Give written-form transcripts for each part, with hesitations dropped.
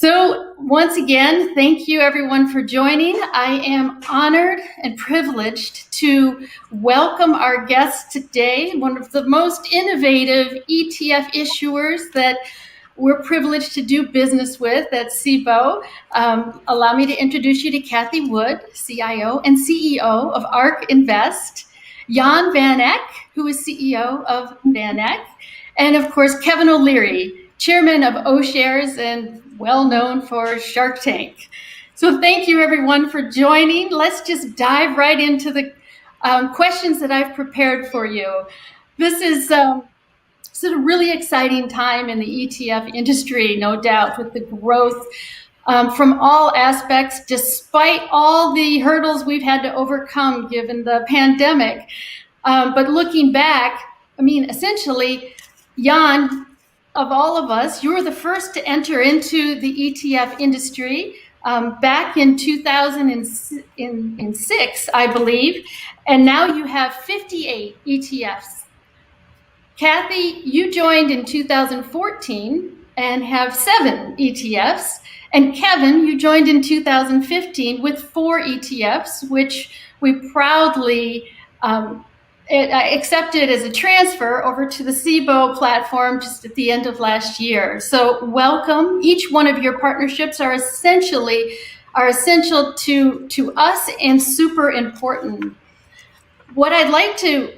So once again, thank you everyone for joining. I am honored and privileged to welcome our guest today, one of the most innovative ETF issuers that we're privileged to do business with at SIBO. Allow me to introduce you to Cathie Wood, CIO and CEO of ARK Invest, Jan Van Eck, who is CEO of Van Eck, and of course, Kevin O'Leary, Chairman of O-Shares and well known for Sharktank. So thank you everyone for joining. Let's just dive right into the questions that I've prepared for you. This is a really exciting time in the ETF industry, no doubt, with the growth from all aspects, despite all the hurdles we've had to overcome given the pandemic. But looking back, I mean, essentially, Jan, of all of us, you were the first to enter into the ETF industry back in 2006, I believe, and now you have 58 ETFs. Cathie, you joined in 2014 and have 7 ETFs, and Kevin, you joined in 2015 with 4 ETFs, which we proudly accepted as a transfer over to the SIBO platform just at the end of last year. So welcome. Each one of your partnerships are essential to us and super important. What I'd like to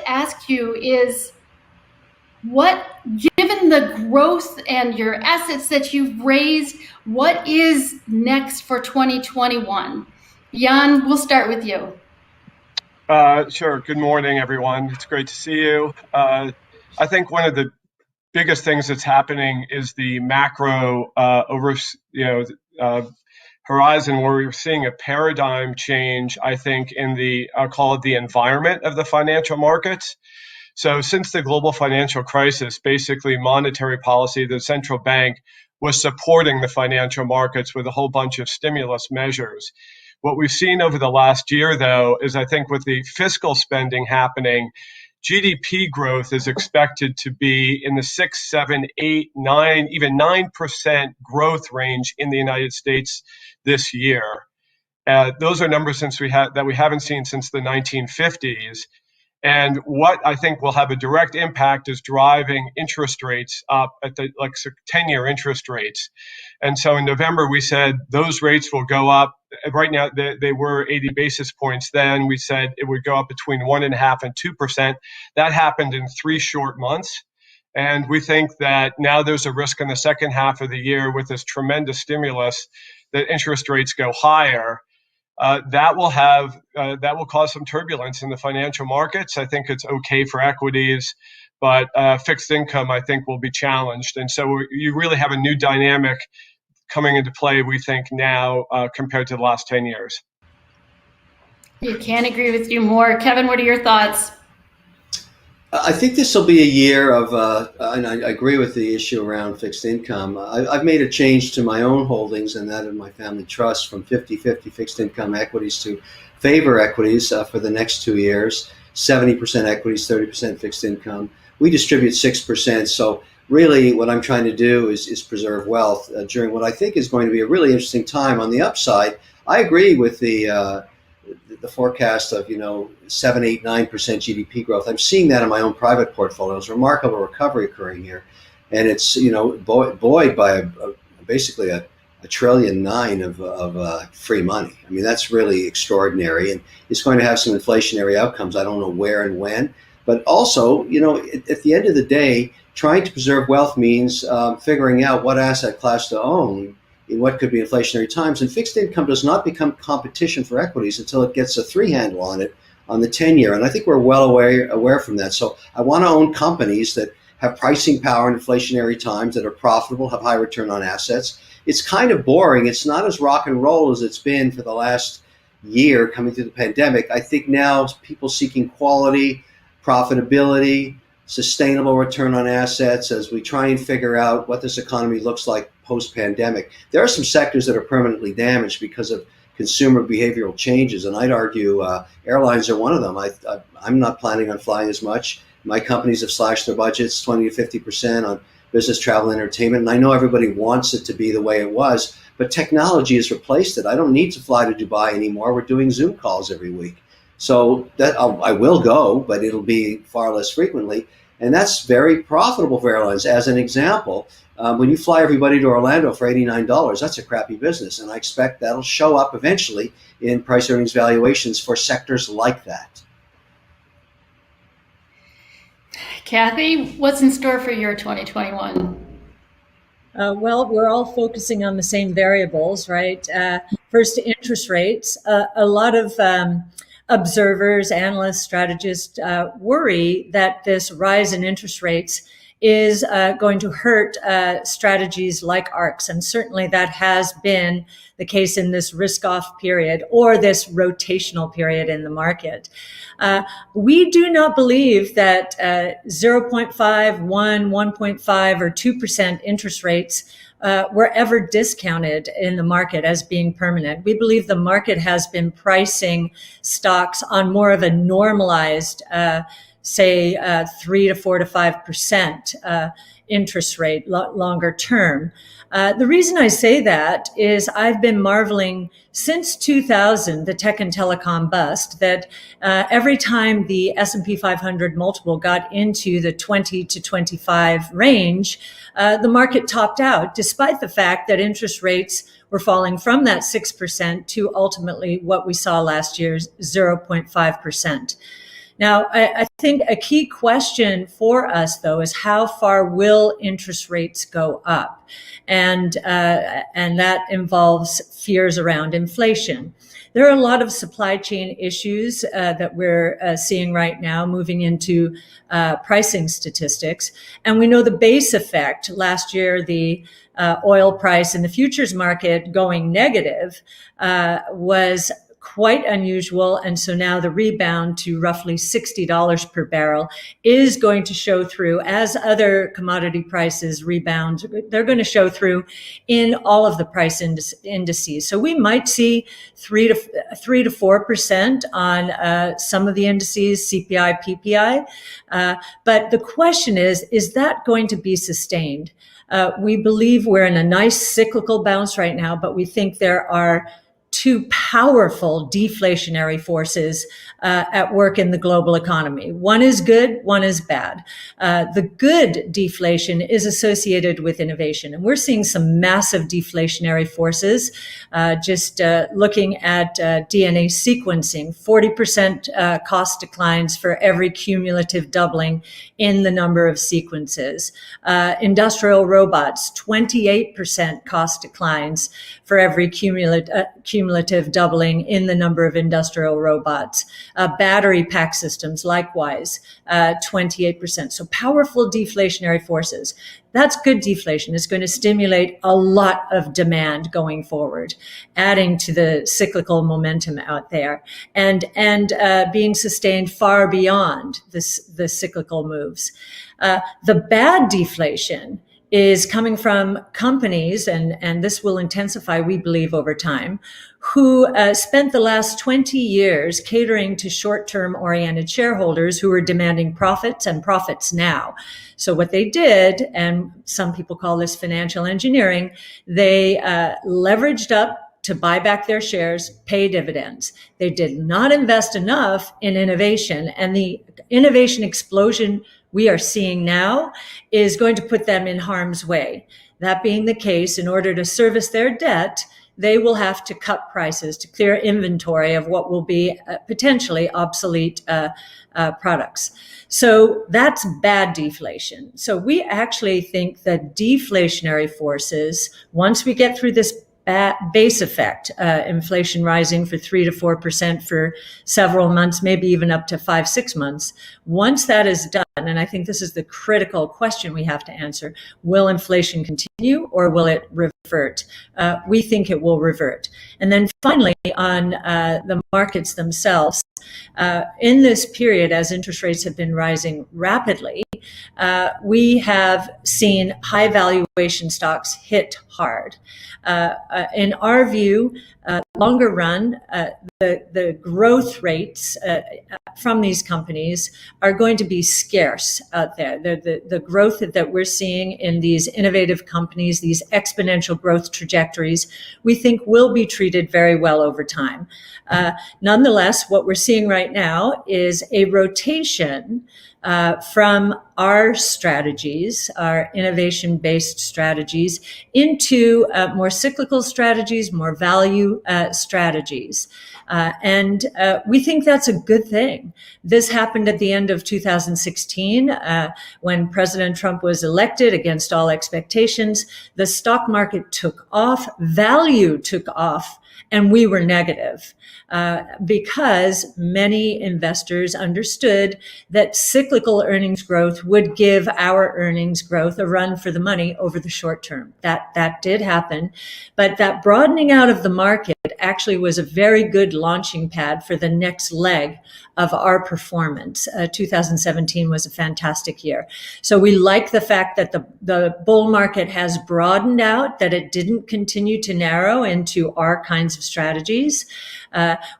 ask you is, given the growth and your assets that you've raised, what is next for 2021? Jan, we'll start with you. Sure. Good morning, everyone. It's great to see you. I think one of the biggest things that's happening is the macro horizon, where we're seeing a paradigm change, I think, in I'll call it the environment of the financial markets. So since the global financial crisis, basically monetary policy, the central bank was supporting the financial markets with a whole bunch of stimulus measures. What we've seen over the last year, though, is I think with the fiscal spending happening, GDP growth is expected to be in the 6, 7, 8, 9, even 9% growth range in the United States this year. Those are numbers that we haven't seen since the 1950s. And what I think will have a direct impact is driving interest rates up at the 10-year interest rates. And so in November, we said those rates will go up. Right now, they were 80 basis points. Then we said it would go up between 1.5% and 2%. That happened in 3 short months. And we think that now there's a risk in the second half of the year with this tremendous stimulus that interest rates go higher. That will cause some turbulence in the financial markets. I think it's okay for equities, but fixed income, I think, will be challenged. And so you really have a new dynamic coming into play, we think, now compared to the last 10 years. You can't agree with you more. Kevin, what are your thoughts? I think this will be a year of, and I agree with the issue around fixed income. I've made a change to my own holdings and that of my family trust from 50-50 fixed income equities to favor equities for the next 2 years, 70% equities, 30% fixed income. We distribute 6%. So really what I'm trying to do is preserve wealth during what I think is going to be a really interesting time. On the upside, I agree with the forecast of 7, 8, 9% GDP growth. I'm seeing that in my own private portfolios. Remarkable recovery occurring here, and it's buoyed by basically a $1.9 trillion of free money. I mean, that's really extraordinary, and it's going to have some inflationary outcomes. I don't know where and when, but also at the end of the day, trying to preserve wealth means figuring out what asset class to own in what could be inflationary times. And fixed income does not become competition for equities until it gets a 3 handle on it on the 10-year. And I think we're well aware from that. So I want to own companies that have pricing power in inflationary times, that are profitable, have high return on assets. It's kind of boring. It's not as rock and roll as it's been for the last year coming through the pandemic. I think now people seeking quality, profitability, sustainable return on assets as we try and figure out what this economy looks like post-pandemic. There are some sectors that are permanently damaged because of consumer behavioral changes, and I'd argue airlines are one of them. I'm not planning on flying as much. My companies have slashed their budgets 20 to 50% on business, travel, entertainment. And I know everybody wants it to be the way it was, but technology has replaced it. I don't need to fly to Dubai anymore. We're doing Zoom calls every week. So that I will go, but it'll be far less frequently. And that's very profitable for airlines. As an example, when you fly everybody to Orlando for $89, that's a crappy business. And I expect that'll show up eventually in price earnings valuations for sectors like that. Cathie, what's in store for your 2021? Well, we're all focusing on the same variables, right? First, interest rates. A lot of observers, analysts, strategists worry that this rise in interest rates is going to hurt strategies like ARCs. And certainly that has been the case in this risk-off period or this rotational period in the market. We do not believe that 0.5, 1, 1.5, or 2% interest rates were ever discounted in the market as being permanent. We believe the market has been pricing stocks on more of a normalized, say, 3 to 4 to 5% interest rate longer term. The reason I say that is I've been marveling since 2000, the tech and telecom bust, that every time the S&P 500 multiple got into the 20 to 25 range, the market topped out, despite the fact that interest rates were falling from that 6% to ultimately what we saw last year's 0.5%. Now, I think a key question for us, though, is how far will interest rates go up? And that involves fears around inflation. There are a lot of supply chain issues that we're seeing right now moving into pricing statistics. And we know the base effect last year, the oil price in the futures market going negative was quite unusual. And so now the rebound to roughly $60 per barrel is going to show through as other commodity prices rebound. They're going to show through in all of the price indices. So we might see 3 to 4% on some of the indices, CPI, PPI. But the question is that going to be sustained? We believe we're in a nice cyclical bounce right now, but we think there are two powerful deflationary forces at work in the global economy. One is good, one is bad. The good deflation is associated with innovation, and we're seeing some massive deflationary forces. Just looking at DNA sequencing, 40% cost declines for every cumulative doubling in the number of sequences. Industrial robots, 28% cost declines for every cumulative doubling in the number of industrial robots. Battery pack systems, likewise, 28%. So powerful deflationary forces. That's good deflation. It's going to stimulate a lot of demand going forward, adding to the cyclical momentum out there and being sustained far beyond the cyclical moves. The bad deflation is coming from companies, and this will intensify, we believe, over time, who spent the last 20 years catering to short-term oriented shareholders who were demanding profits and profits now. So what they did, and some people call this financial engineering, they leveraged up to buy back their shares, pay dividends. They did not invest enough in innovation, and the innovation explosion we are seeing now is going to put them in harm's way. That being the case, in order to service their debt, they will have to cut prices to clear inventory of what will be potentially obsolete products. So that's bad deflation. So we actually think that deflationary forces, once we get through this base effect, inflation rising for 3 to 4% for several months, maybe even up to 5-6 months. Once that is done, and I think this is the critical question we have to answer, will inflation continue or will it revert? We think it will revert. And then finally, on the markets themselves, in this period, as interest rates have been rising rapidly, we have seen high valuation stocks hit hard. In our view, longer run, the growth rates from these companies are going to be scarce out there. The growth that we're seeing in these innovative companies, these exponential growth trajectories, we think will be treated very well over time. Nonetheless, what we're seeing right now is a rotation from our strategies, our innovation-based strategies, into more cyclical strategies, more value strategies. And we think that's a good thing. This happened at the end of 2016 when President Trump was elected against all expectations. The stock market took off, value took off, and we were negative because many investors understood that cyclical earnings growth would give our earnings growth a run for the money over the short term. That did happen, but that broadening out of the market actually was a very good launching pad for the next leg of our performance. 2017 was a fantastic year. So we like the fact that the bull market has broadened out, that it didn't continue to narrow into our kinds of strategies.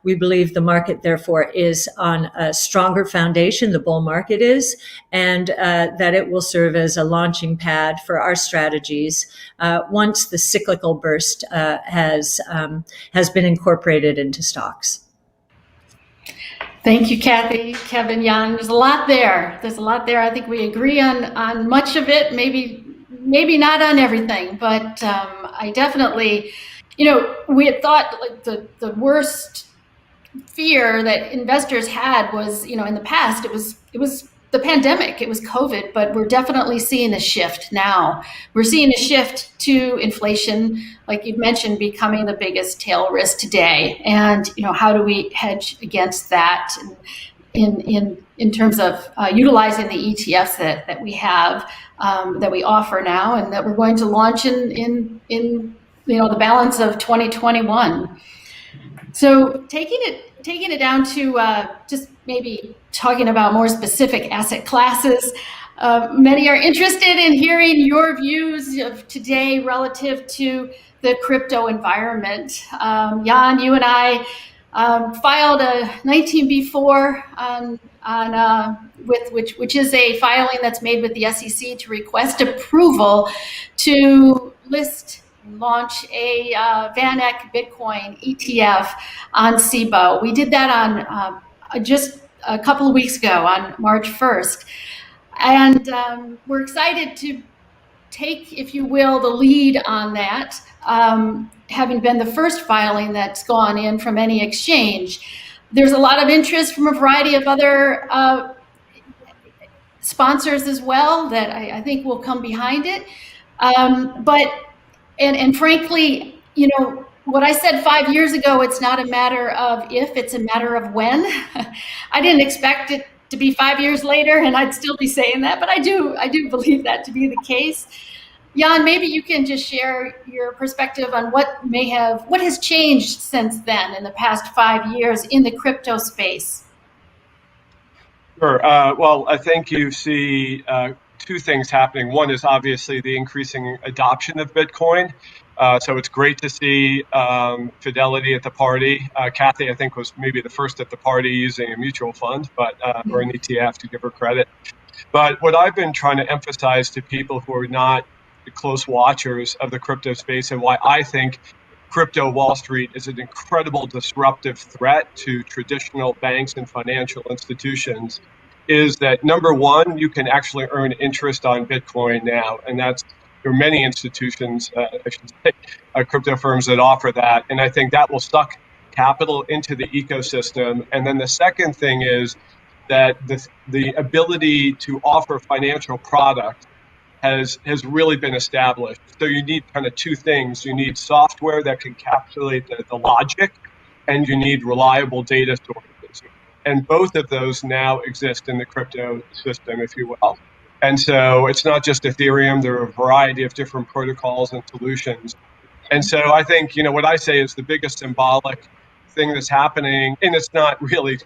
We believe the market, therefore, is on a stronger foundation, the bull market is, and that it will serve as a launching pad for our strategies once the cyclical burst has been incorporated into stocks. Thank you, Cathie, Kevin, Jan. There's a lot there. I think we agree on much of it, maybe not on everything, but I definitely, we had thought like the worst fear that investors had was, in the past, it was the pandemic, it was COVID, but we're definitely seeing a shift now. We're seeing a shift to inflation, like you mentioned, becoming the biggest tail risk today. And, how do we hedge against that in terms of utilizing the ETFs that we have, that we offer now, and that we're going to launch in the balance of 2021. So taking it down to just maybe talking about more specific asset classes, many are interested in hearing your views of today relative to the crypto environment. Jan, you and I filed a 19B4 which is a filing that's made with the SEC to request approval to launch a VanEck Bitcoin ETF on SIBO. We did that on just a couple of weeks ago on March 1st. And we're excited to take, if you will, the lead on that, having been the first filing that's gone in from any exchange. There's a lot of interest from a variety of other sponsors as well that I think will come behind it. And frankly, what I said 5 years ago, it's not a matter of if, it's a matter of when. I didn't expect it to be 5 years later, and I'd still be saying that, but I do believe that to be the case. Jan, maybe you can just share your perspective on what has changed since then in the past 5 years in the crypto space. Sure. Well, I think you see two things happening. One is obviously the increasing adoption of Bitcoin. So it's great to see Fidelity at the party. Cathie, I think, was maybe the first at the party using a mutual fund, or an ETF, to give her credit. But what I've been trying to emphasize to people who are not close watchers of the crypto space, and why I think crypto Wall Street is an incredible disruptive threat to traditional banks and financial institutions, is that number one, you can actually earn interest on Bitcoin now. And there are many institutions, I should say, crypto firms that offer that. And I think that will suck capital into the ecosystem. And then the second thing is that the ability to offer financial products has really been established. So you need kind of two things. You need software that can encapsulate the logic, and you need reliable data sources. And both of those now exist in the crypto system, if you will. And so it's not just Ethereum, there are a variety of different protocols and solutions. And so I think, what I say is the biggest symbolic thing that's happening, and it's not really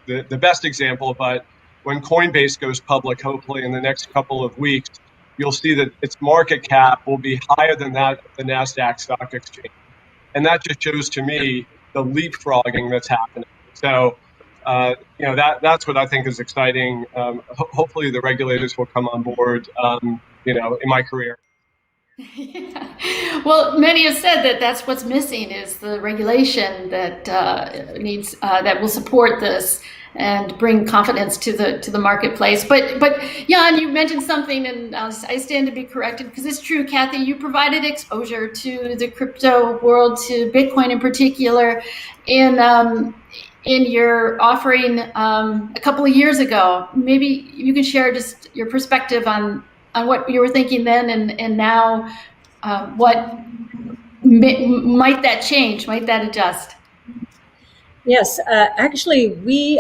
the best example, but when Coinbase goes public, hopefully in the next couple of weeks, you'll see that its market cap will be higher than that of the NASDAQ stock exchange. And that just shows to me the leapfrogging that's happening. So, that's what I think is exciting. Hopefully, the regulators will come on board. In my career. Yeah. Well, many have said that that's what's missing is the regulation that needs that will support this and bring confidence to the marketplace. But Jan, you mentioned something, and I stand to be corrected because it's true, Cathie. You provided exposure to the crypto world, to Bitcoin in particular, in your offering a couple of years ago. Maybe you can share just your perspective on what you were thinking then and now. What might that change? Might that adjust? Yes, actually, we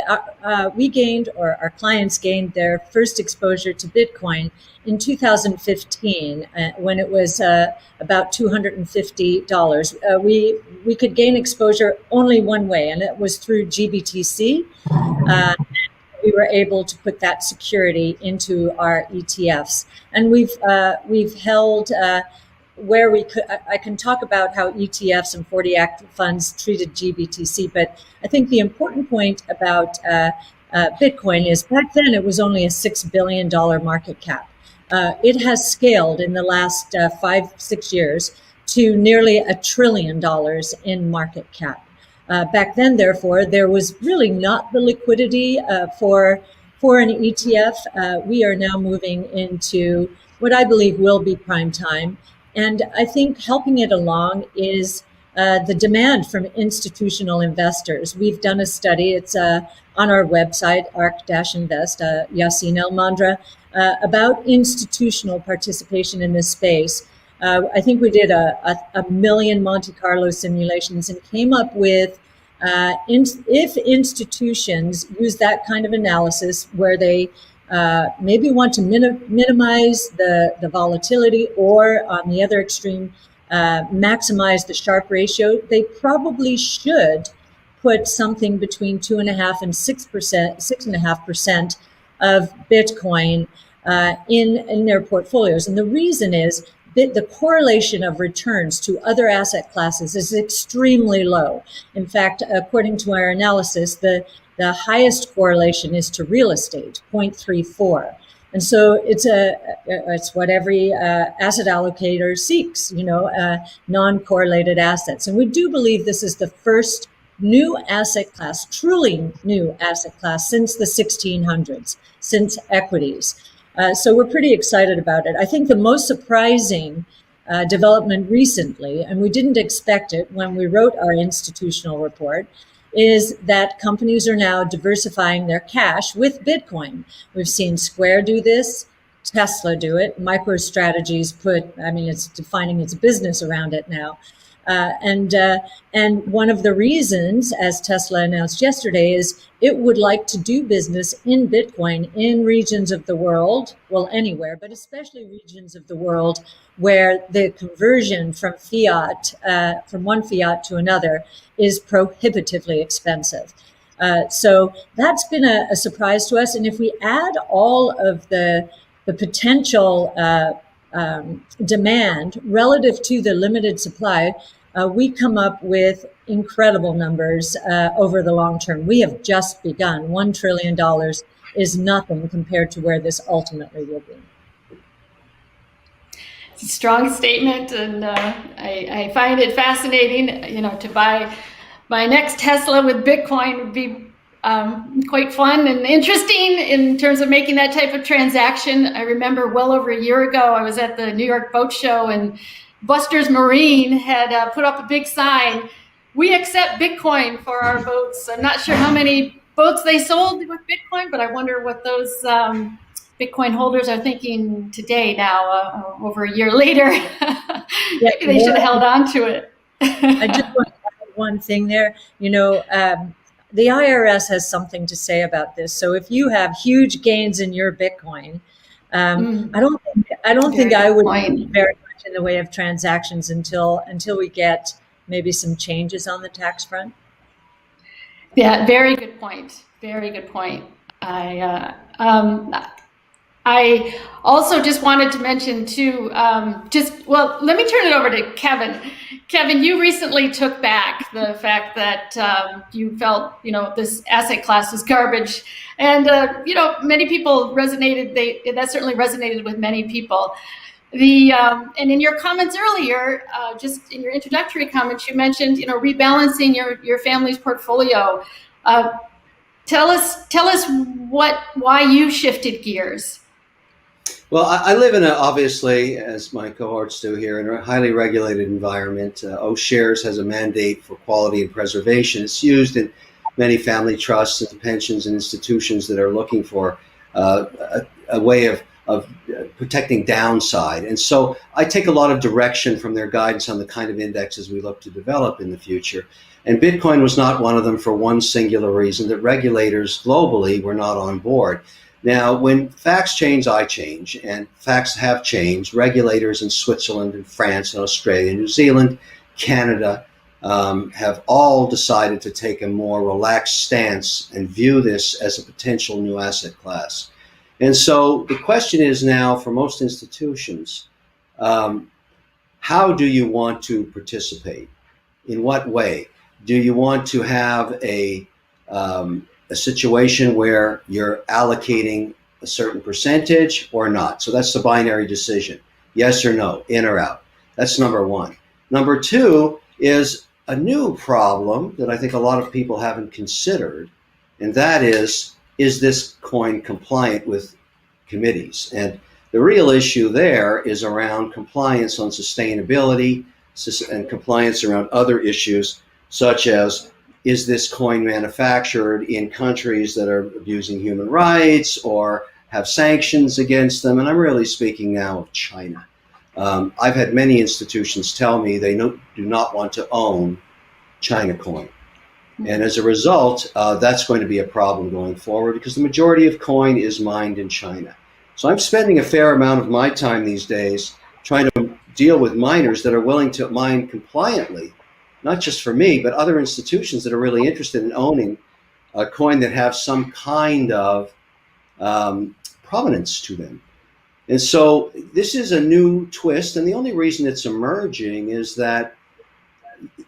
gained, or our clients gained, their first exposure to Bitcoin in 2015 when it was about $250. We could gain exposure only one way, and it was through GBTC. We were able to put that security into our ETFs, and we've held. Where we could, I can talk about how ETFs and 40 active funds treated GBTC, but I think the important point about Bitcoin is back then it was only a $6 billion market cap. It has scaled in the last 5-6 years to nearly $1 trillion in market cap. Back then, therefore, there was really not the liquidity for an ETF. We are now moving into what I believe will be prime time. And I think helping it along is the demand from institutional investors. We've done a study, it's on our website, ARC-Invest, Yassine El-Mandra, about institutional participation in this space. I think we did a million Monte Carlo simulations and came up with if institutions use that kind of analysis where they maybe want to minimize the volatility, or on the other extreme, maximize the Sharpe ratio, they probably should put something between 2.5% and 6.5% of Bitcoin in their portfolios. And the reason is that the correlation of returns to other asset classes is extremely low. In fact, according to our analysis, the highest correlation is to real estate, 0.34. And so it's what every asset allocator seeks, non-correlated assets. And we do believe this is the first new asset class, truly new asset class since the 1600s, since equities. So we're pretty excited about it. I think the most surprising development recently, and we didn't expect it when we wrote our institutional report, is that companies are now diversifying their cash with Bitcoin. We've seen Square do this, Tesla do it, MicroStrategy's it's defining its business around it now. And one of the reasons, as Tesla announced yesterday, is it would like to do business in Bitcoin in regions of the world, well, anywhere, but especially regions of the world where the conversion from fiat, from one fiat to another, is prohibitively expensive. So that's been a surprise to us. And if we add all of the potential demand relative to the limited supply, we come up with incredible numbers over the long term. We have just begun. $1 trillion is nothing compared to where this ultimately will be. It's a strong statement, and I find it fascinating. To buy my next Tesla with Bitcoin would be quite fun and interesting in terms of making that type of transaction. I remember well over a year ago, I was at the New York Boat Show, and Buster's Marine had put up a big sign, "We accept Bitcoin for our boats." I'm not sure how many boats they sold with Bitcoin, but I wonder what those Bitcoin holders are thinking today now, over a year later. Maybe they should have held on to it. I just want to add one thing there. The IRS has something to say about this. So if you have huge gains in your Bitcoin, I don't think I would be very much in the way of transactions until we get maybe some changes on the tax front. Yeah, very good point. Very good point. I also just wanted to mention too, let me turn it over to Kevin. Kevin, you recently took back the fact that you felt, this asset class was garbage. And, many people resonated, that certainly resonated with many people. And in your comments earlier, just in your introductory comments, you mentioned, rebalancing your family's portfolio. Tell us why you shifted gears. Well, I live in obviously, as my cohorts do here, in a highly regulated environment. O-Shares has a mandate for quality and preservation. It's used in many family trusts and pensions and institutions that are looking for a way of protecting downside. And so I take a lot of direction from their guidance on the kind of indexes we look to develop in the future. And Bitcoin was not one of them for one singular reason, that regulators globally were not on board. Now, when facts change, I change, and facts have changed. Regulators in Switzerland and France and Australia, New Zealand, Canada have all decided to take a more relaxed stance and view this as a potential new asset class. And so the question is now for most institutions, how do you want to participate? In what way? Do you want to have a situation where you're allocating a certain percentage or not? So that's the binary decision. Yes or no, in or out. That's number one. Number two is a new problem that I think a lot of people haven't considered, and that is this coin compliant with committees? And the real issue there is around compliance on sustainability and compliance around other issues, such as, is this coin manufactured in countries that are abusing human rights or have sanctions against them? And I'm really speaking now of China. I've had many institutions tell me they do not want to own China coin. And as a result, that's going to be a problem going forward, because the majority of coin is mined in China. So I'm spending a fair amount of my time these days trying to deal with miners that are willing to mine compliantly, not just for me, but other institutions that are really interested in owning a coin that have some kind of provenance to them. And so this is a new twist, and the only reason it's emerging is that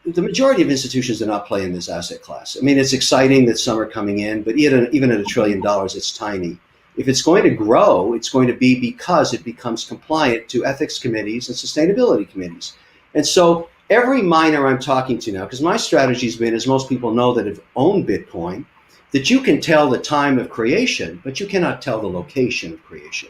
the majority of institutions do not play in this asset class. I mean, it's exciting that some are coming in, but even at $1 trillion, it's tiny. If it's going to grow, it's going to be because it becomes compliant to ethics committees and sustainability committees. And so every miner I'm talking to now, because my strategy has been, as most people know that have owned Bitcoin, that you can tell the time of creation, but you cannot tell the location of creation.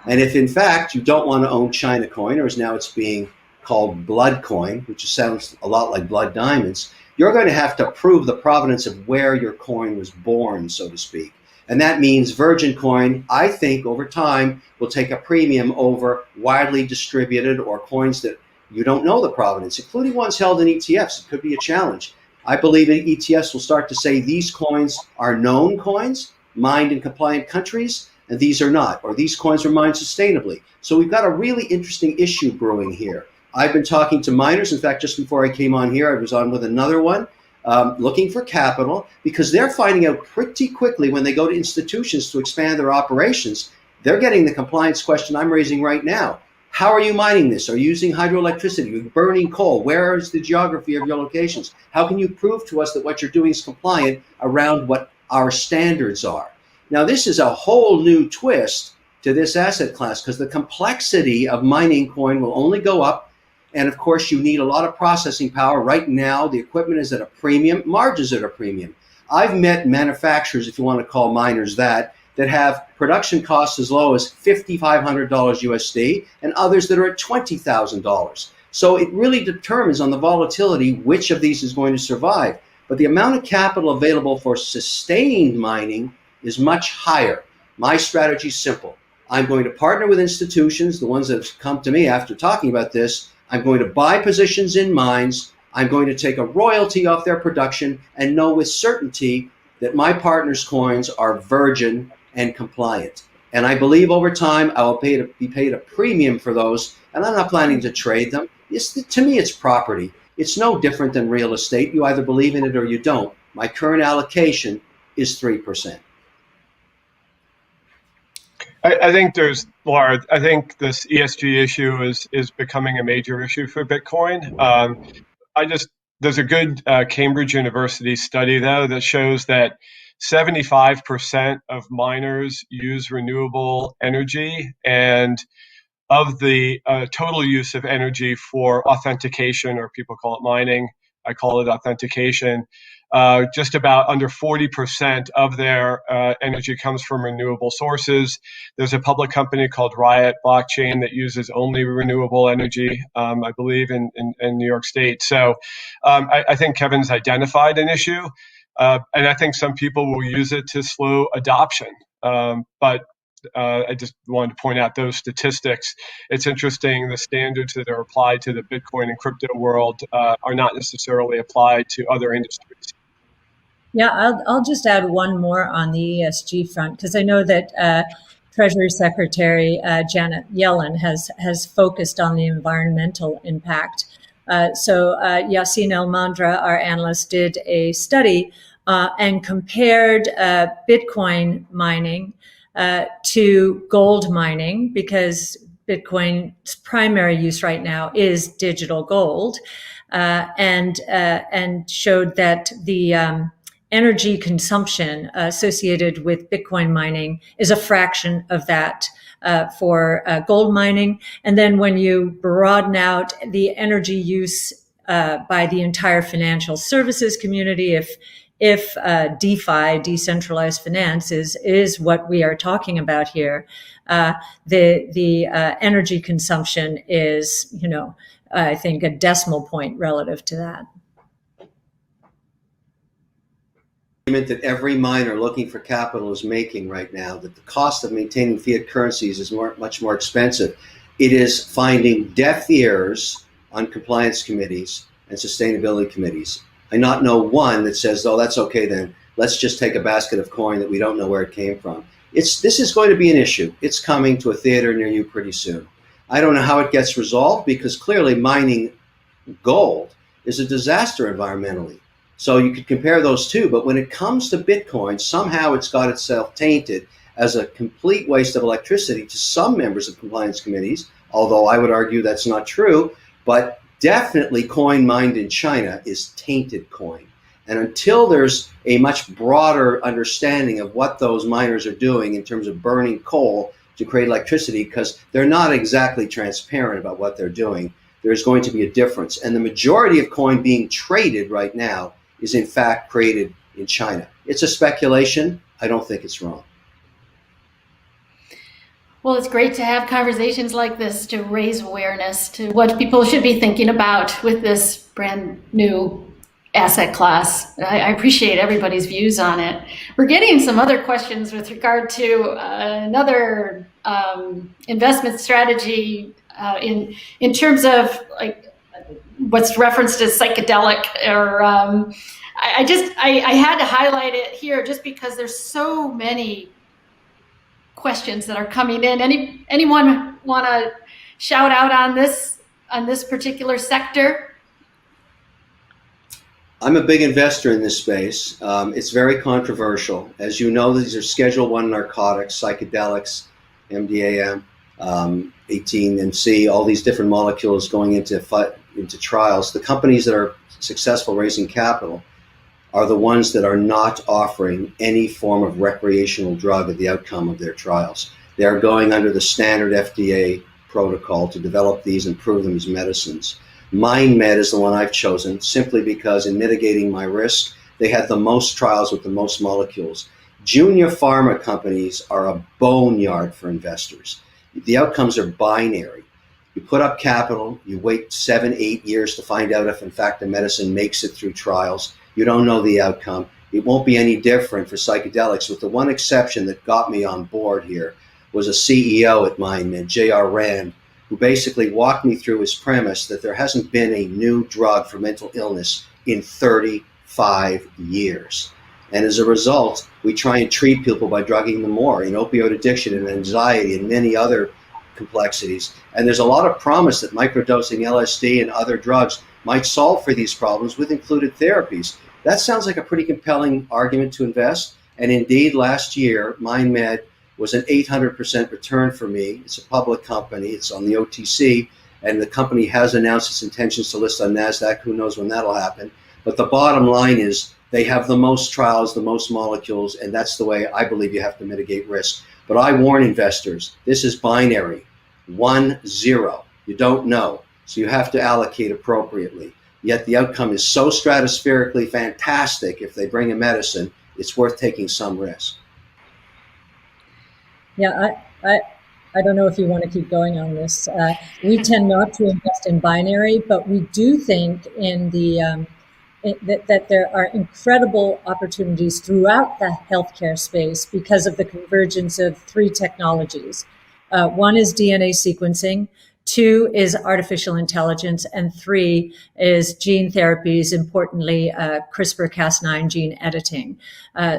And if in fact you don't want to own China coin, or as now it's being called blood coin, which sounds a lot like blood diamonds, you're going to have to prove the provenance of where your coin was born, so to speak. And that means virgin coin, I think, over time, will take a premium over widely distributed or coins that you don't know the provenance, including ones held in ETFs. It could be a challenge. I believe that ETFs will start to say these coins are known coins, mined in compliant countries, and these are not, or these coins are mined sustainably. So we've got a really interesting issue brewing here. I've been talking to miners. In fact, just before I came on here, I was on with another one, looking for capital, because they're finding out pretty quickly when they go to institutions to expand their operations, they're getting the compliance question I'm raising right now. How are you mining this? Are you using hydroelectricity? Are you burning coal? Where is the geography of your locations? How can you prove to us that what you're doing is compliant around what our standards are? Now, this is a whole new twist to this asset class, because the complexity of mining coin will only go up. And of course, you need a lot of processing power. Right now, the equipment is at a premium, margins at a premium. I've met manufacturers, if you want to call miners that have production costs as low as $5,500 USD, and others that are at $20,000. So it really determines on the volatility which of these is going to survive. But the amount of capital available for sustained mining is much higher. My strategy is simple. I'm going to partner with institutions, the ones that have come to me after talking about this. I'm going to buy positions in mines. I'm going to take a royalty off their production and know with certainty that my partners' coins are virgin and compliant. And I believe over time I will be paid a premium for those, and I'm not planning to trade them. To me, it's property. It's no different than real estate. You either believe in it or you don't. My current allocation is 3%. I think Laura, I think this ESG issue is becoming a major issue for Bitcoin. There's a good Cambridge University study though that shows that 75% of miners use renewable energy, and of the total use of energy for authentication, or people call it mining, I call it authentication, just about under 40% of their energy comes from renewable sources. There's a public company called Riot Blockchain that uses only renewable energy, I believe, in New York State. So I think Kevin's identified an issue, and I think some people will use it to slow adoption. But I just wanted to point out those statistics. It's interesting, the standards that are applied to the Bitcoin and crypto world are not necessarily applied to other industries. Yeah, I'll just add one more on the ESG front, because I know that Treasury Secretary Janet Yellen has focused on the environmental impact. So Yassine El-Mandra, our analyst, did a study and compared Bitcoin mining to gold mining, because Bitcoin's primary use right now is digital gold, and showed that the energy consumption associated with Bitcoin mining is a fraction of that for gold mining. And then when you broaden out the energy use by the entire financial services community, if DeFi, decentralized finance, is what we are talking about here, the energy consumption is, I think, a decimal point relative to that. That every miner looking for capital is making right now, that the cost of maintaining fiat currencies is much more expensive. It is finding deaf ears on compliance committees and sustainability committees. I not know one that says, oh, that's okay then, let's just take a basket of coin that we don't know where it came from. This is going to be an issue. It's coming to a theater near you pretty soon. I don't know how it gets resolved, because clearly mining gold is a disaster environmentally. So you could compare those two, but when it comes to Bitcoin, somehow it's got itself tainted as a complete waste of electricity to some members of compliance committees, although I would argue that's not true. But definitely coin mined in China is tainted coin. And until there's a much broader understanding of what those miners are doing in terms of burning coal to create electricity, because they're not exactly transparent about what they're doing, there's going to be a difference. And the majority of coin being traded right now is in fact created in China. It's a speculation. I don't think it's wrong. Well, it's great to have conversations like this to raise awareness to what people should be thinking about with this brand new asset class. I appreciate everybody's views on it. We're getting some other questions with regard to another investment strategy in terms of like what's referenced as psychedelic, or I had to highlight it here just because there's so many questions that are coming in. Anyone want to shout out on this particular sector? I'm a big investor in this space. It's very controversial. As you know, these are Schedule I narcotics, psychedelics, MDMA, 18-MC, all these different molecules going into trials. The companies that are successful raising capital are the ones that are not offering any form of recreational drug at the outcome of their trials. They are going under the standard FDA protocol to develop these and prove them as medicines. MindMed is the one I've chosen simply because in mitigating my risk, they had the most trials with the most molecules. Junior pharma companies are a boneyard for investors. The outcomes are binary. You put up capital, you wait 7-8 years to find out if in fact the medicine makes it through trials. You don't know the outcome. It won't be any different for psychedelics, with the one exception that got me on board here was a CEO at MindMed, J.R. Rand, who basically walked me through his premise that there hasn't been a new drug for mental illness in 35 years. And as a result, we try and treat people by drugging them more in opioid addiction and anxiety and many other complexities. And there's a lot of promise that microdosing LSD and other drugs might solve for these problems with included therapies. That sounds like a pretty compelling argument to invest. And indeed, last year, MindMed was an 800% return for me. It's a public company. It's on the OTC, and the company has announced its intentions to list on NASDAQ. Who knows when that'll happen? But the bottom line is they have the most trials, the most molecules, and that's the way I believe you have to mitigate risk. But I warn investors, this is binary, 1-0. You don't know, so you have to allocate appropriately. Yet the outcome is so stratospherically fantastic. If they bring a medicine, it's worth taking some risk. Yeah, I don't know if you want to keep going on this. We tend not to invest in binary, but we do think in that there are incredible opportunities throughout the healthcare space because of the convergence of three technologies. One is DNA sequencing, two is artificial intelligence, and three is gene therapies, importantly, CRISPR-Cas9 gene editing.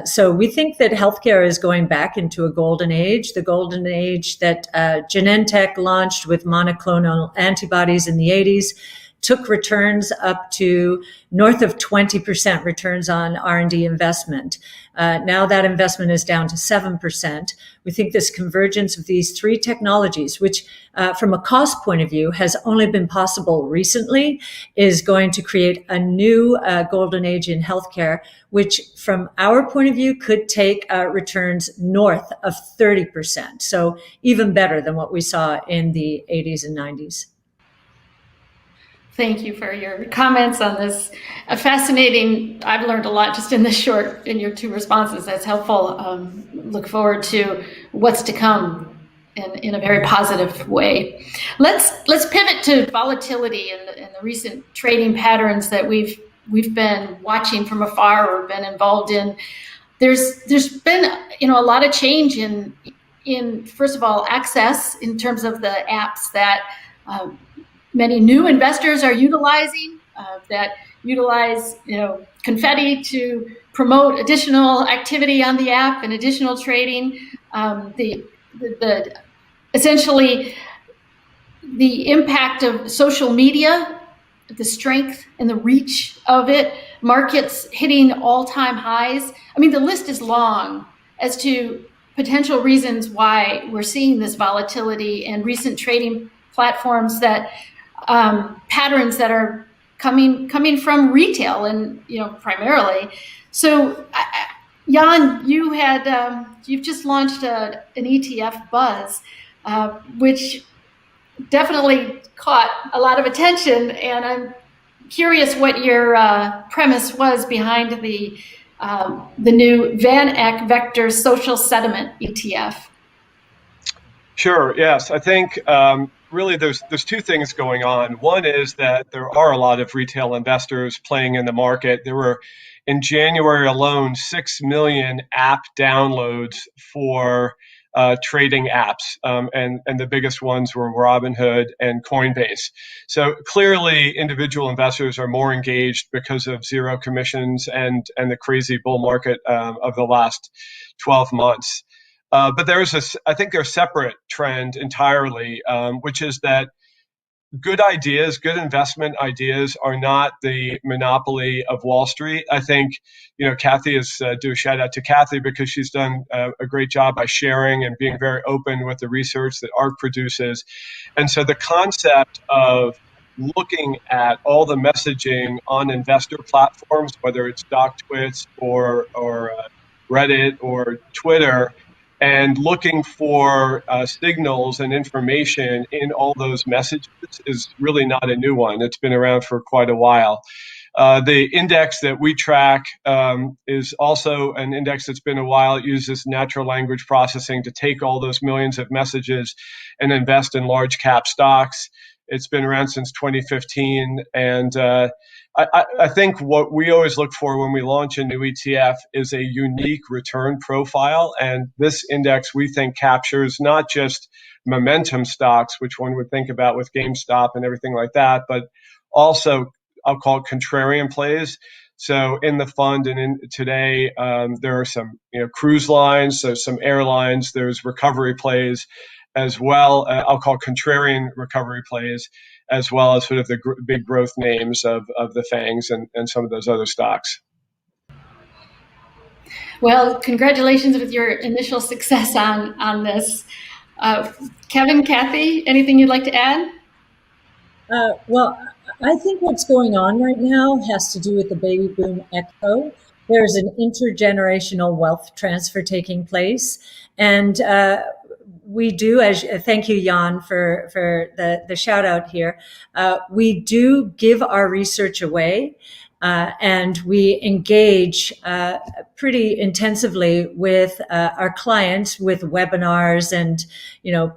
So we think that healthcare is going back into a golden age, the golden age that Genentech launched with monoclonal antibodies in the 80s, took returns up to north of 20% returns on R&D investment. Now that investment is down to 7%. We think this convergence of these three technologies, which from a cost point of view has only been possible recently, is going to create a new golden age in healthcare, which from our point of view could take returns north of 30%. So even better than what we saw in the 80s and 90s. Thank you for your comments on this. Fascinating. I've learned a lot just in your two responses. That's helpful. Look forward to what's to come in a very positive way. Let's pivot to volatility and the recent trading patterns that we've been watching from afar or been involved in. There's been a lot of change in first of all access in terms of the apps that many new investors are utilizing, that utilize confetti to promote additional activity on the app and additional trading. Essentially the impact of social media, the strength and the reach of it, markets hitting all-time highs. I mean, the list is long as to potential reasons why we're seeing this volatility and recent trading platforms that patterns that are coming from retail and primarily. So, Jan, you've just launched an ETF buzz, which definitely caught a lot of attention, and I'm curious what your premise was behind the new Van Eck Vector Social Sentiment ETF. Sure. Yes, I think really there's two things going on. One is that there are a lot of retail investors playing in the market. There were in January alone 6 million app downloads for trading apps, and the biggest ones were Robinhood and Coinbase. So clearly, individual investors are more engaged because of zero commissions and the crazy bull market of the last 12 months. But I think there's a separate trend entirely, which is that good investment ideas are not the monopoly of Wall Street. I think, Cathie do a shout out to Cathie because she's done a great job by sharing and being very open with the research that ARC produces. And so the concept of looking at all the messaging on investor platforms, whether it's StockTwits or Reddit or Twitter, and looking for signals and information in all those messages is really not a new one. It's been around for quite a while. The index that we track is also an index that's been a while. It uses natural language processing to take all those millions of messages and invest in large cap stocks. It's been around since 2015, and I think what we always look for when we launch a new ETF is a unique return profile, and this index we think captures not just momentum stocks, which one would think about with GameStop and everything like that, but also I'll call it contrarian plays. So in the fund and in today, there are some cruise lines, so some airlines, there's recovery plays as well. I'll call contrarian recovery plays, as well as sort of the big growth names of the FANGs and some of those other stocks. Well, congratulations with your initial success on this. Kevin, Cathie, anything you'd like to add? Well, I think what's going on right now has to do with the baby boom echo. There's an intergenerational wealth transfer taking place, and we do. As thank you, Jan, for the shout out here. We do give our research away. And we engage pretty intensively with our clients with webinars and,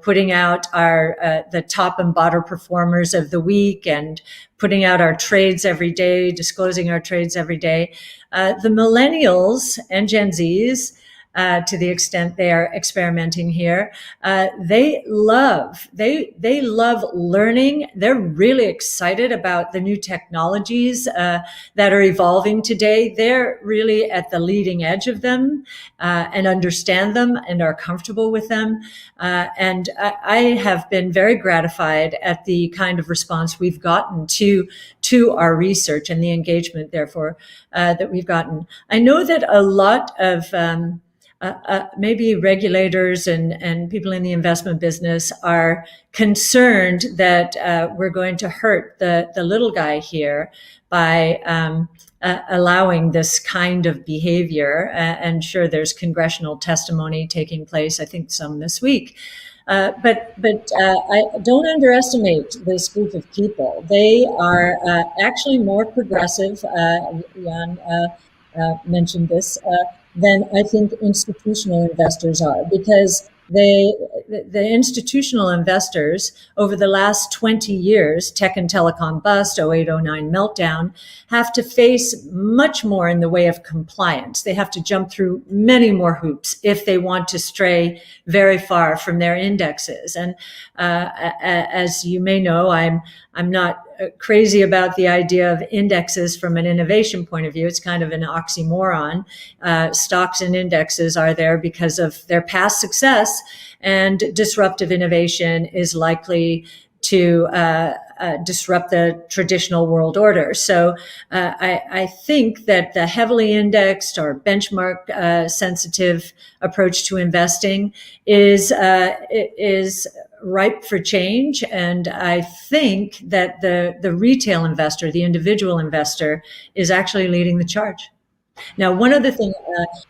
putting out our the top and bottom performers of the week and putting out our trades every day, disclosing our trades every day. The millennials and Gen Zs, to the extent they are experimenting here, they love learning. They're really excited about the new technologies that are evolving today. They're really at the leading edge of them and understand them and are comfortable with them. And I have been very gratified at the kind of response we've gotten to our research and the engagement, therefore, that we've gotten. I know that a lot of maybe regulators and people in the investment business are concerned that we're going to hurt the little guy here by allowing this kind of behavior. And sure, there's congressional testimony taking place, I think some this week. But I don't underestimate this group of people. They are actually more progressive. Jan mentioned this. Than I think institutional investors are, because the institutional investors over the last 20 years, tech and telecom bust, 0809 meltdown, have to face much more in the way of compliance. They have to jump through many more hoops if they want to stray very far from their indexes. And as you may know, I'm not crazy about the idea of indexes from an innovation point of view. It's kind of an oxymoron. Stocks and indexes are there because of their past success, and disruptive innovation is likely to disrupt the traditional world order. So I think that the heavily indexed or benchmark sensitive approach to investing is ripe for change. And I think that the retail investor, the individual investor, is actually leading the charge. Now, one other thing,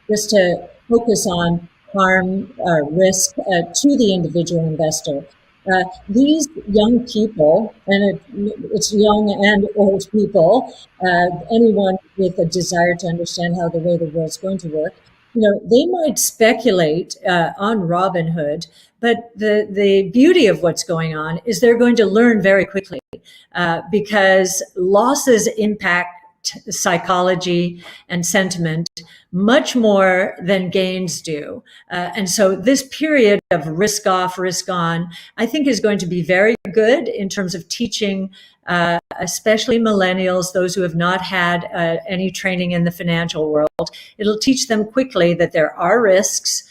just to focus on harm risk to the individual investor. These young people, and it's young and old people, anyone with a desire to understand how the way the world's going to work, they might speculate on Robinhood, but the beauty of what's going on is they're going to learn very quickly because losses impact psychology and sentiment much more than gains do. And so this period of risk off, risk on, I think is going to be very good in terms of teaching, especially millennials, those who have not had any training in the financial world. It'll teach them quickly that there are risks.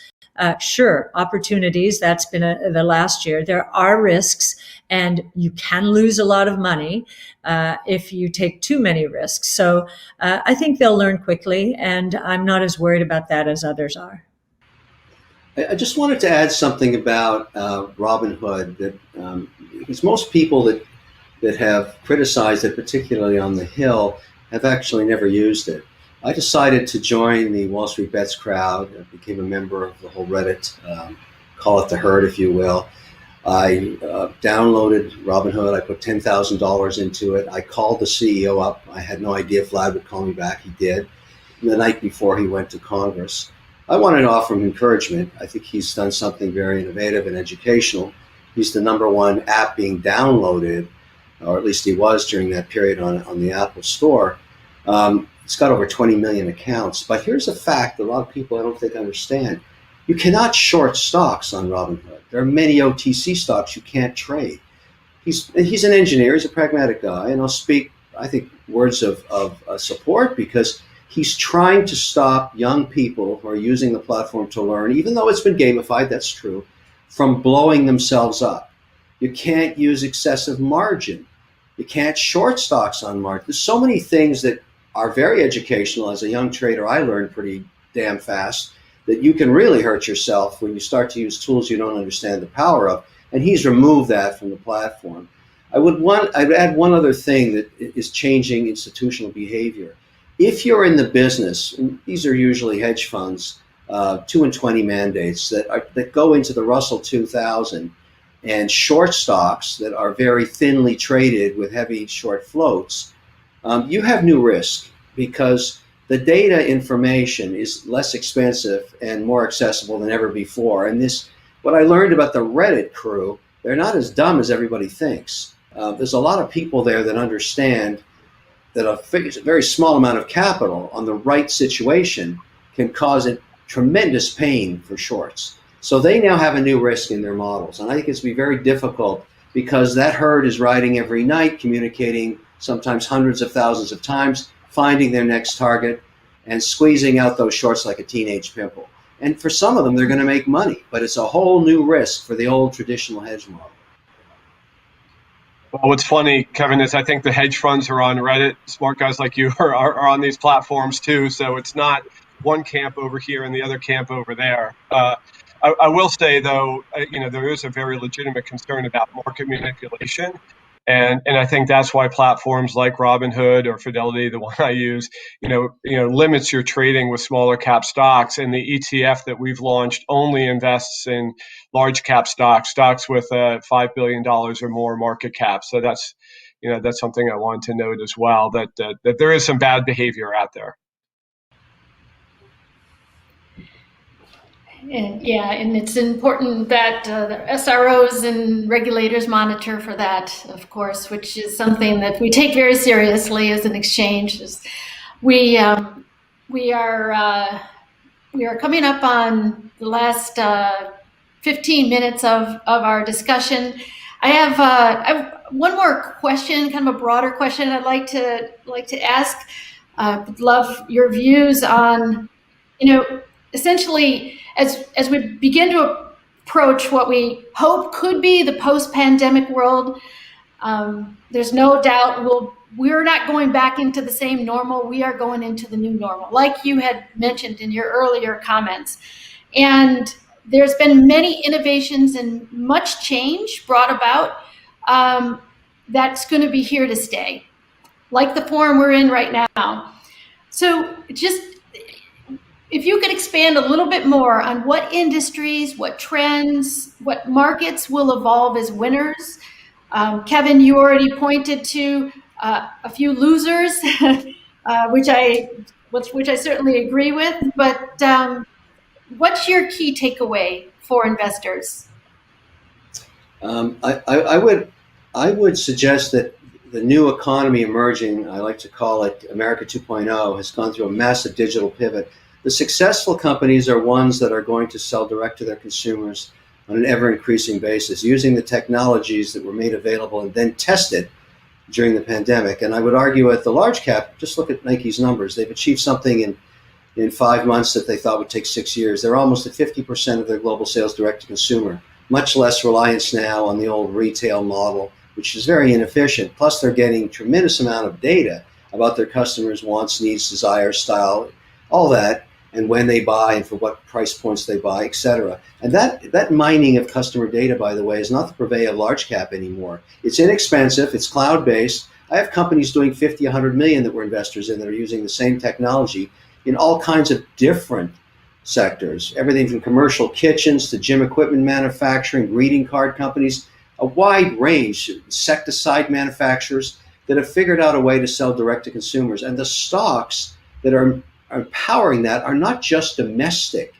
Sure, opportunities, that's been the last year. There are risks, and you can lose a lot of money if you take too many risks. So I think they'll learn quickly, and I'm not as worried about that as others are. I just wanted to add something about Robinhood, that because most people that have criticized it, particularly on the Hill, have actually never used it. I decided to join the Wall Street Bets crowd. I became a member of the whole Reddit, call it the herd, if you will. I downloaded Robinhood. I put $10,000 into it. I called the CEO up. I had no idea if Vlad would call me back. He did. And the night before he went to Congress, I wanted to offer him encouragement. I think he's done something very innovative and educational. He's the number one app being downloaded, or at least he was during that period on the Apple Store. It's got over 20 million accounts. But here's a fact that a lot of people I don't think understand. You cannot short stocks on Robinhood. There are many OTC stocks you can't trade. He's an engineer. He's a pragmatic guy. And I'll speak, I think, words of support, because he's trying to stop young people who are using the platform to learn, even though it's been gamified, that's true, from blowing themselves up. You can't use excessive margin. You can't short stocks on margin. There's so many things that are very educational. As a young trader, I learned pretty damn fast that you can really hurt yourself when you start to use tools you don't understand the power of. And he's removed that from the platform. I'd add one other thing that is changing institutional behavior. If you're in the business, and these are usually hedge funds, 2 and 20 mandates that go into the Russell 2000 and short stocks that are very thinly traded with heavy short floats, you have new risk because the data information is less expensive and more accessible than ever before. And what I learned about the Reddit crew, they're not as dumb as everybody thinks. There's a lot of people there that understand that a very small amount of capital on the right situation can cause a tremendous pain for shorts. So they now have a new risk in their models. And I think it's going to be very difficult because that herd is riding every night, communicating sometimes hundreds of thousands of times, finding their next target and squeezing out those shorts like a teenage pimple. And for some of them, they're going to make money, but it's a whole new risk for the old traditional hedge model. Well, what's funny, Kevin, is I think the hedge funds are on Reddit. Smart guys like you are on these platforms too. So it's not one camp over here and the other camp over there. I will say, though, there is a very legitimate concern about market manipulation. And I think that's why platforms like Robinhood or Fidelity, the one I use, limits your trading with smaller cap stocks. And the ETF that we've launched only invests in large cap stocks with $5 billion or more market cap. So that's something I wanted to note as well, that there is some bad behavior out there. And it's important that the SROs and regulators monitor for that, of course, which is something that we take very seriously as an exchange. We are coming up on the last 15 minutes of our discussion. I have one more question, kind of a broader question I'd like to ask. Would love your views on, essentially, as we begin to approach what we hope could be the post-pandemic world, there's no doubt we're not going back into the same normal. We are going into the new normal, like you had mentioned in your earlier comments. And there's been many innovations and much change brought about that's going to be here to stay, like the forum we're in right now. So just if you could expand a little bit more on what industries, what trends, what markets will evolve as winners. Kevin, you already pointed to a few losers, which I certainly agree with. But what's your key takeaway for investors? I would suggest that the new economy emerging, I like to call it America 2.0, has gone through a massive digital pivot. The successful companies are ones that are going to sell direct to their consumers on an ever-increasing basis, using the technologies that were made available and then tested during the pandemic. And I would argue at the large cap, just look at Nike's numbers. They've achieved something in 5 months that they thought would take 6 years. They're almost at 50% of their global sales direct to consumer, much less reliance now on the old retail model, which is very inefficient. Plus, they're getting tremendous amount of data about their customers' wants, needs, desires, style, all that, and when they buy and for what price points they buy, et cetera. And that mining of customer data, by the way, is not the purvey of large cap anymore. It's inexpensive, it's cloud-based. I have companies doing 50, 100 million that we're investors in that are using the same technology in all kinds of different sectors, everything from commercial kitchens to gym equipment manufacturing, greeting card companies, a wide range, insecticide manufacturers that have figured out a way to sell direct to consumers. And the stocks that are powering that are not just domestic.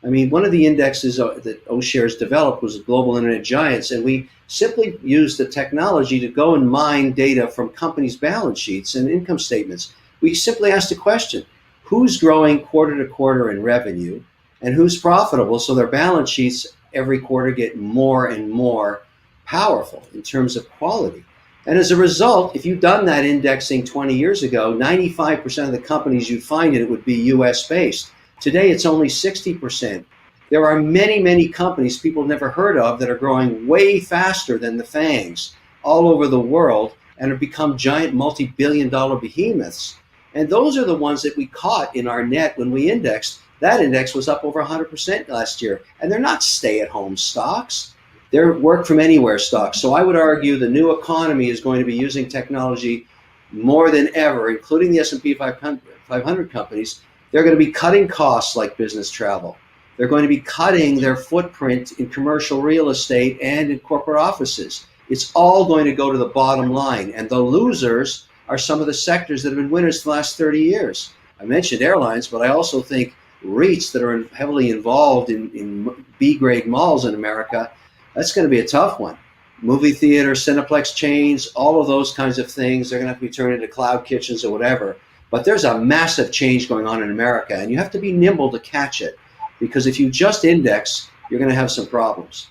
I mean, one of the indexes that O-Shares developed was Global Internet Giants, and we simply used the technology to go and mine data from companies' balance sheets and income statements. We simply asked a question: who's growing quarter to quarter in revenue, and who's profitable, so their balance sheets every quarter get more and more powerful in terms of quality. And as a result, if you'd done that indexing 20 years ago, 95% of the companies you'd find in it would be US based. Today, it's only 60%. There are many, many companies people never heard of that are growing way faster than the FANGs all over the world and have become giant multi-billion-dollar behemoths. And those are the ones that we caught in our net when we indexed. that index was up over 100% last year. And they're not stay-at-home stocks. They're work-from-anywhere stocks. So I would argue the new economy is going to be using technology more than ever, including the S&P 500 companies. They're going to be cutting costs like business travel. They're going to be cutting their footprint in commercial real estate and in corporate offices. It's all going to go to the bottom line. And the losers are some of the sectors that have been winners for the last 30 years. I mentioned airlines, but I also think REITs that are heavily involved in B-grade malls in America, that's going to be a tough one. Movie theaters, Cineplex chains, all of those kinds of things, they're going to have to be turned into cloud kitchens or whatever. But there's a massive change going on in America, and you have to be nimble to catch it. Because if you just index, you're going to have some problems.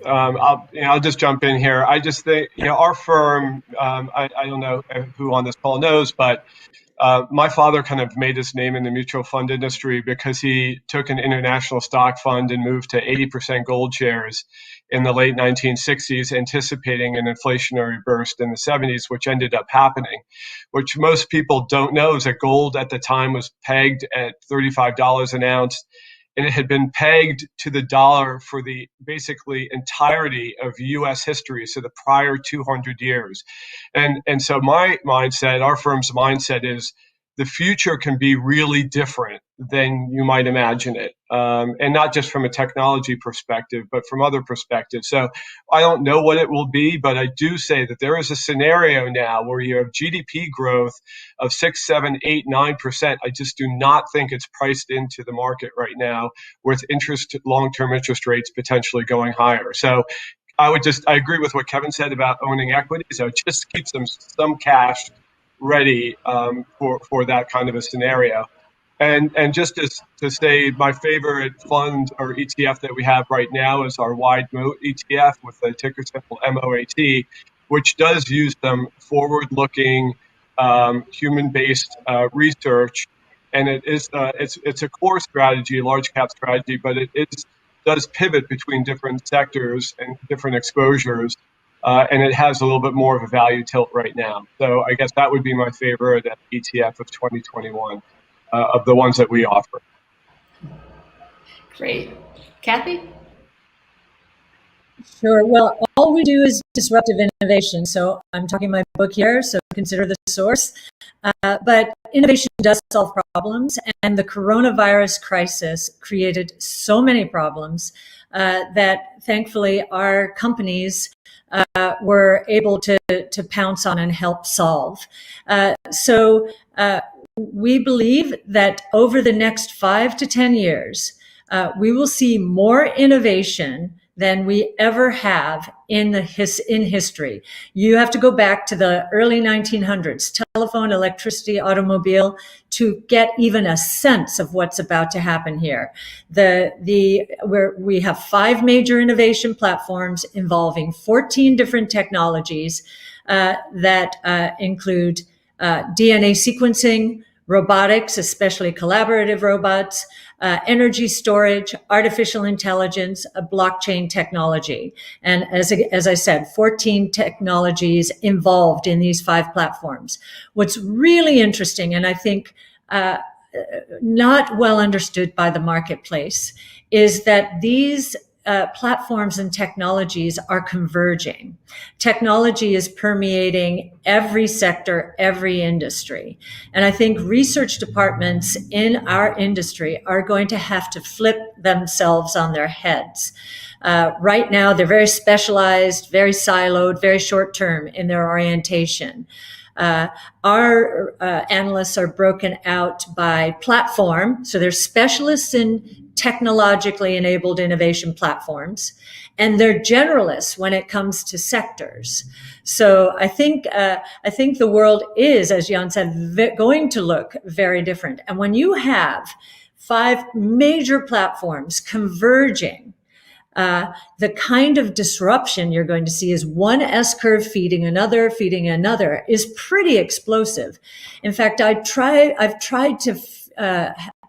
I'll just jump in here. I just think, our firm, I don't know who on this call knows, but my father kind of made his name in the mutual fund industry because he took an international stock fund and moved to 80% gold shares in the late 1960s, anticipating an inflationary burst in the 70s, which ended up happening. Which most people don't know is that gold at the time was pegged at $35 an ounce, and it had been pegged to the dollar for the basically entirety of U.S. history, so the prior 200 years. And so my mindset, our firm's mindset is the future can be really different than you might imagine it. And not just from a technology perspective, but from other perspectives. So I don't know what it will be, but I do say that there is a scenario now where you have GDP growth of 6, 7, 8, 9%. I just do not think it's priced into the market right now with long-term interest rates potentially going higher. So I agree with what Kevin said about owning equity. So just keep some cash ready for that kind of a scenario. And just to say, my favorite fund or ETF that we have right now is our Wide Moat ETF with the ticker symbol MOAT, which does use some forward-looking human-based research, and it's a core strategy, large cap strategy, but it does pivot between different sectors and different exposures. And it has a little bit more of a value tilt right now. So I guess that would be my favorite ETF of 2021 of the ones that we offer. Great. Cathie? Sure. Well, all we do is disruptive innovation. So I'm talking my book here, so consider the source. But innovation does solve problems, and the coronavirus crisis created so many problems that thankfully our companies were able to pounce on and help solve. So we believe that over the next 5 to 10 years, we will see more innovation than we ever have in history. You have to go back to the early 1900s, telephone, electricity, automobile, to get even a sense of what's about to happen here. We have 5 major innovation platforms involving 14 different technologies that include DNA sequencing, robotics, especially collaborative robots, energy storage, artificial intelligence, blockchain technology. And as I said, 14 technologies involved in these 5 platforms. What's really interesting, and I think not well understood by the marketplace, is that these platforms and technologies are converging. Technology is permeating every sector, every industry. And I think research departments in our industry are going to have to flip themselves on their heads. Right now, they're very specialized, very siloed, very short term in their orientation. Our analysts are broken out by platform. So they're specialists in technologically enabled innovation platforms, and they're generalists when it comes to sectors. So I think the world is, as Jan said, going to look very different. And when you have 5 major platforms converging, the kind of disruption you're going to see is one S-curve feeding another is pretty explosive. In fact, I've tried to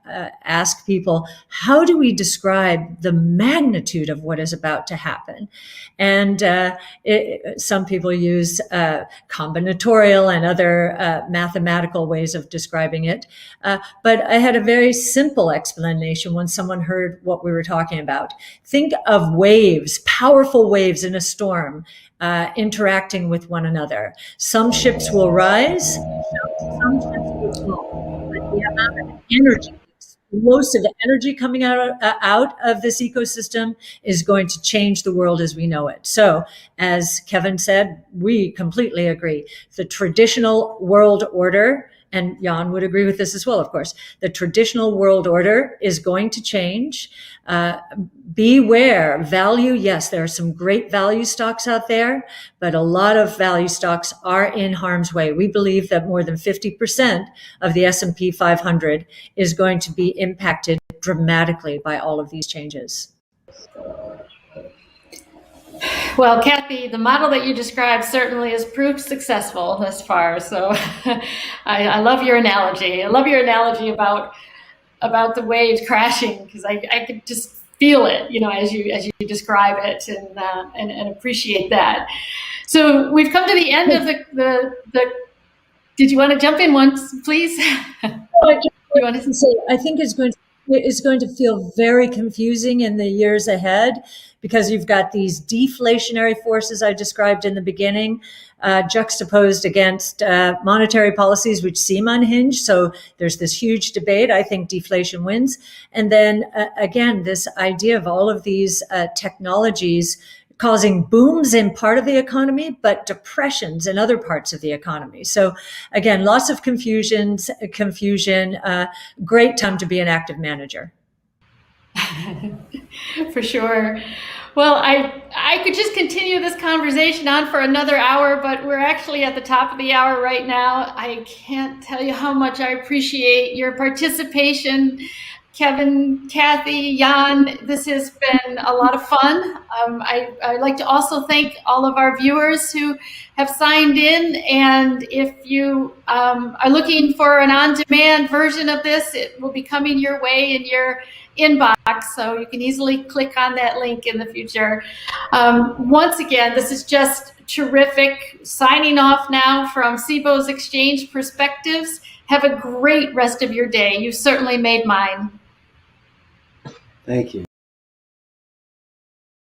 ask people, how do we describe the magnitude of what is about to happen? And some people use combinatorial and other mathematical ways of describing it. But I had a very simple explanation when someone heard what we were talking about. Think of waves, powerful waves in a storm, interacting with one another. Some ships will rise, some ships will fall. But the amount of energy, explosive energy coming out of this ecosystem is going to change the world as we know it. So, as Kevin said, we completely agree. The traditional world order, and Jan would agree with this as well, of course, the traditional world order is going to change. Beware, value. Yes, there are some great value stocks out there, but a lot of value stocks are in harm's way. We believe that more than 50% of the S&P 500 is going to be impacted dramatically by all of these changes. Well, Cathie, the model that you described certainly has proved successful thus far. So I love your analogy. I love your analogy about the waves crashing, because I could just feel it, as you describe it, and appreciate that. So we've come to the end of the did you want to jump in once, please? I think it's going to feel very confusing in the years ahead, because you've got these deflationary forces I described in the beginning, juxtaposed against monetary policies which seem unhinged. So there's this huge debate. I think deflation wins. And then again, this idea of all of these technologies causing booms in part of the economy, but depressions in other parts of the economy. So again, lots of confusion, great time to be an active manager. For sure. Well, I could just continue this conversation on for another hour, but we're actually at the top of the hour right now. I can't tell you how much I appreciate your participation, Kevin, Cathie, Jan. This has been a lot of fun. I'd like to also thank all of our viewers who have signed in. And if you are looking for an on-demand version of this, it will be coming your way in your inbox, so you can easily click on that link in the future. Once again, this is just terrific. Signing off now from SIBO's Exchange Perspectives. Have a great rest of your day. You've certainly made mine. Thank you.